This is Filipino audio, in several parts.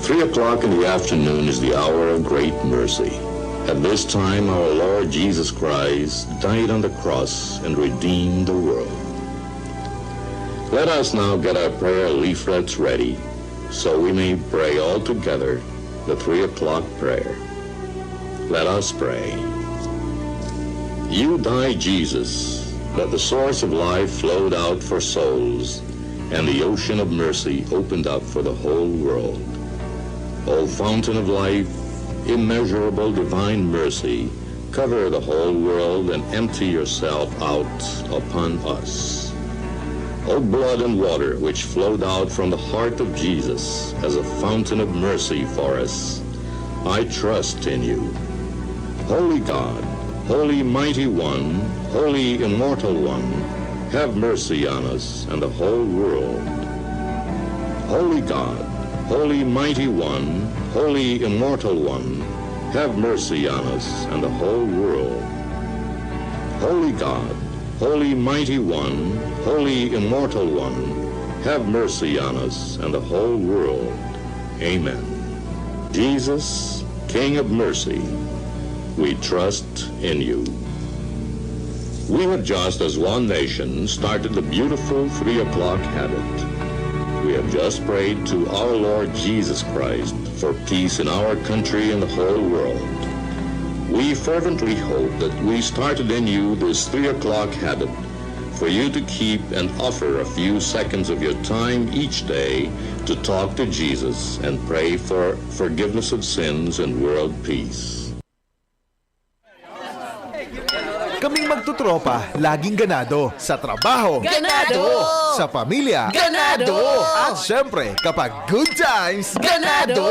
3 o'clock in the afternoon is the hour of great mercy. At this time, our Lord Jesus Christ died on the cross and redeemed the world. Let us now get our prayer leaflets ready so we may pray all together the 3 o'clock prayer. Let us pray. You died, Jesus, that the source of life flowed out for souls and the ocean of mercy opened up for the whole world. O fountain of life, immeasurable divine mercy, cover the whole world and empty yourself out upon us. O blood and water which flowed out from the heart of Jesus as a fountain of mercy for us, I trust in you. Holy God, Holy Mighty One, Holy Immortal One, have mercy on us and the whole world. Holy God, Holy Mighty One, Holy Immortal One, have mercy on us and the whole world. Holy God, Holy Mighty One, Holy Immortal One, have mercy on us and the whole world. Amen. Jesus, King of mercy, we trust in you. We have just, as one nation, started the beautiful 3 o'clock habit. We have just prayed to our Lord Jesus Christ for peace in our country and the whole world. We fervently hope that we started in you this 3 o'clock habit for you to keep and offer a few seconds of your time each day to talk to Jesus and pray for forgiveness of sins and world peace. Kaming magtutropa, laging ganado. Sa trabaho, ganado. Sa pamilya, Ganado. At syempre, kapag good times, Ganado.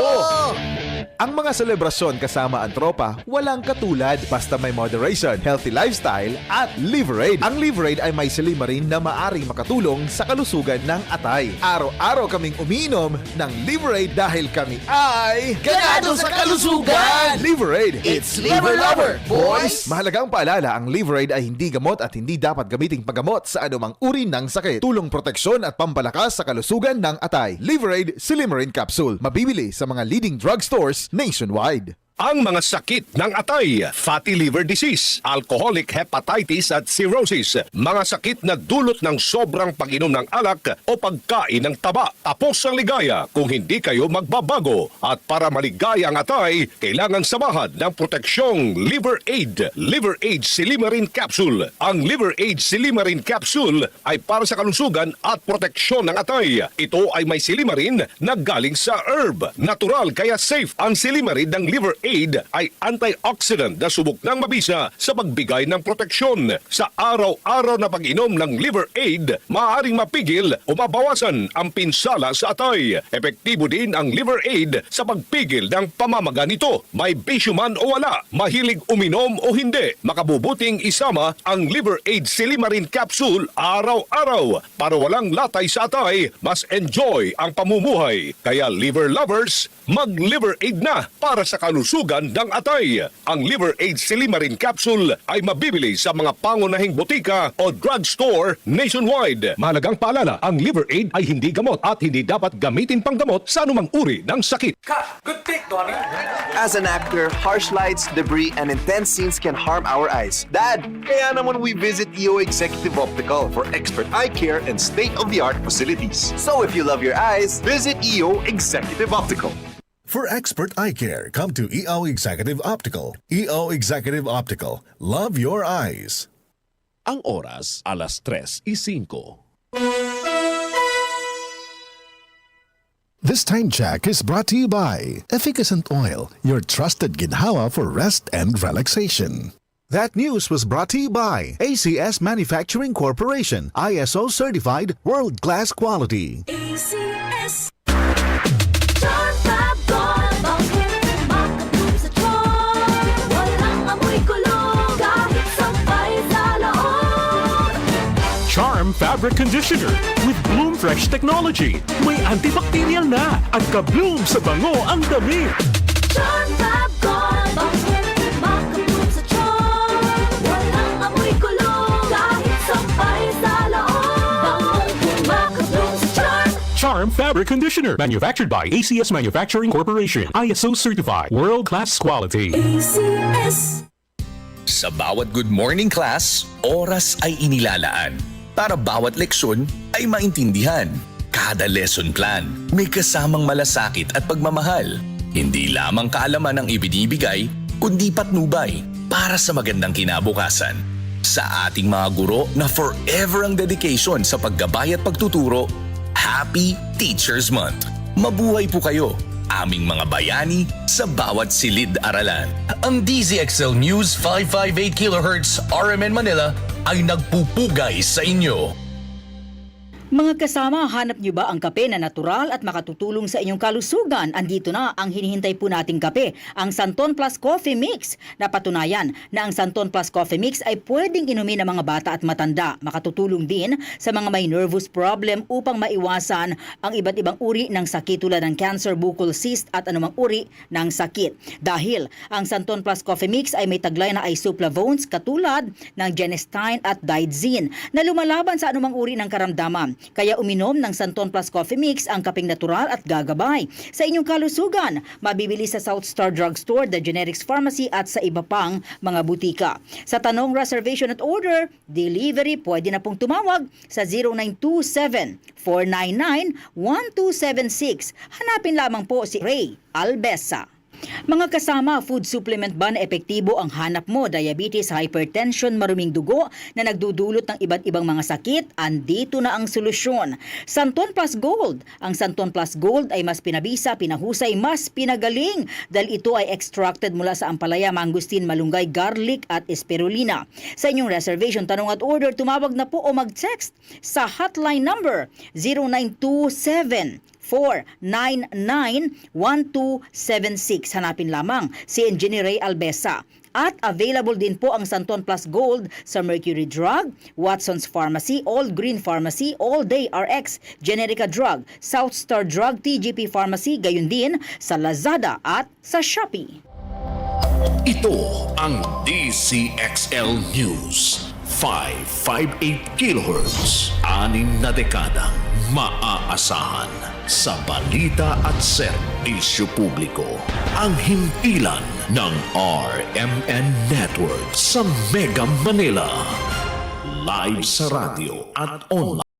Ang mga selebrasyon kasama ang tropa, walang katulad basta may moderation, healthy lifestyle at Liverade. Ang Liverade ay may silimarin na maaring makatulong sa kalusugan ng atay. Araw-araw kaming umiinom ng Liverade dahil kami ay Ganado sa kalusugan! Liverade, It's Liver Lover, boys! Mahalagang paalala, ang Liverade ay hindi gamot at hindi dapat gamiting paggamot sa anumang uri ng sakit. Tulong proteksyon at pampalakas sa kalusugan ng atay. Liverade Silimarin Capsule. Mabibili sa mga leading drugstores nationwide. Ang mga sakit ng atay, fatty liver disease, alcoholic hepatitis at cirrhosis, mga sakit na dulot ng sobrang pag-inom ng alak o pagkain ng taba. Tapos ang ligaya kung hindi kayo magbabago. At para maligaya ang atay, kailangan samahan ng proteksyong Liver Aid. Liver Aid Silimarin Capsule. Ang Liver Aid Silimarin Capsule ay para sa kalusugan at proteksyon ng atay. Ito ay may silimarin na galing sa herb. Natural kaya safe ang silimarin ng Liver Aid ay antioxidant na subok ng mabisa sa pagbigay ng proteksyon. Sa araw-araw na pag-inom ng Liver Aid, maaaring mapigil o mabawasan ang pinsala sa atay. Epektibo din ang Liver Aid sa pagpigil ng pamamaga nito. May bisyo man o wala, mahilig uminom o hindi, makabubuting isama ang Liver Aid Silimarin Capsule araw-araw para walang latay sa atay, mas enjoy ang pamumuhay. Kaya liver lovers, mag-Liver Aid na para sa kalusugan ng atay. Ang Liver Aid Silimarin Capsule ay mabibili sa mga pangunahing botika o drugstore nationwide. Mahalagang paalala, ang Liver Aid ay hindi gamot at hindi dapat gamitin panggamot sa anumang uri ng sakit. As an actor, harsh lights, debris, and intense scenes can harm our eyes. Dad, kaya naman we visit EO Executive Optical for expert eye care and state-of-the-art facilities. So if you love your eyes, visit EO Executive Optical. For expert eye care, come to EO Executive Optical. EO Executive Optical. Love your eyes. Ang oras, 3:05. This time check is brought to you by Efficacent Oil, your trusted ginhawa for rest and relaxation. That news was brought to you by ACS Manufacturing Corporation, ISO certified world-class quality. ACS. John Fab Gold, makatulong sa tiyan. Walang amoy kulong, kahit sampay sa loob. Charm Fabric Conditioner with Bloom Fresh Technology. May antibacterial na at ka-bloom sa bango ang damit. John Fab Gold, makatulong sa tiyan. Walang amoy kulong, kahit sampay sa loob. Makatulong sa tiyan. Charm Farm Fabric Conditioner. Manufactured by ACS Manufacturing Corporation. ISO certified. World-class quality. ACS. Sa bawat good morning class, oras ay inilalaan para bawat leksyon ay maintindihan. Kada lesson plan may kasamang malasakit at pagmamahal. Hindi lamang kaalaman ang ibinibigay, kundi patnubay para sa magandang kinabukasan. Sa ating mga guro na forever ang dedication sa paggabay at pagtuturo, Happy Teachers Month! Mabuhay po kayo, aming mga bayani sa bawat silid-aralan. Ang DZXL News 558 kHz RMN Manila ay nagpupugay sa inyo. Mga kasama, hanap niyo ba ang kape na natural at makatutulong sa inyong kalusugan? Andito na ang hinihintay po nating kape, ang Santon Plus Coffee Mix. Napatunayan na ang Santon Plus Coffee Mix ay pwedeng inumin ng mga bata at matanda. Makatutulong din sa mga may nervous problem upang maiwasan ang iba't ibang uri ng sakit tulad ng cancer, bukol cyst at anumang uri ng sakit. Dahil ang Santon Plus Coffee Mix ay may taglay na isoflavones katulad ng genistein at digoxin na lumalaban sa anumang uri ng karamdaman. Kaya uminom ng Santon Plus Coffee Mix ang kapeng natural at gagabay sa inyong kalusugan. Mabibili sa South Star Drugstore, The Generics Pharmacy at sa iba pang mga butika. Sa tanong, reservation at order, delivery, pwede na pong tumawag sa 0927-499-1276. Hanapin lamang po si Ray Albesa. Mga kasama, food supplement ba na epektibo ang hanap mo? Diabetes, hypertension, maruming dugo na nagdudulot ng iba't ibang mga sakit? Andito na ang solusyon. Santon Plus Gold. Ang Santon Plus Gold ay mas pinabisa, pinahusay, mas pinagaling dahil ito ay extracted mula sa ampalaya, mangustin, malunggay, garlic at spirulina. Sa inyong reservation, tanong at order, tumawag na po o mag-text sa hotline number 0927-499-1276. Hanapin lamang si Engineer Ray Albesa. At available din po ang Santon Plus Gold sa Mercury Drug, Watson's Pharmacy, All Green Pharmacy, All Day RX, Generica Drug, South Star Drug, TGP Pharmacy, gayon din sa Lazada at sa Shopee. Ito ang DZXL News 558 kHz. 6 na dekadang maaasahan sa balita at serbisyo publiko. Ang himpilan ng RMN Network sa Mega Manila. Live sa radyo at online.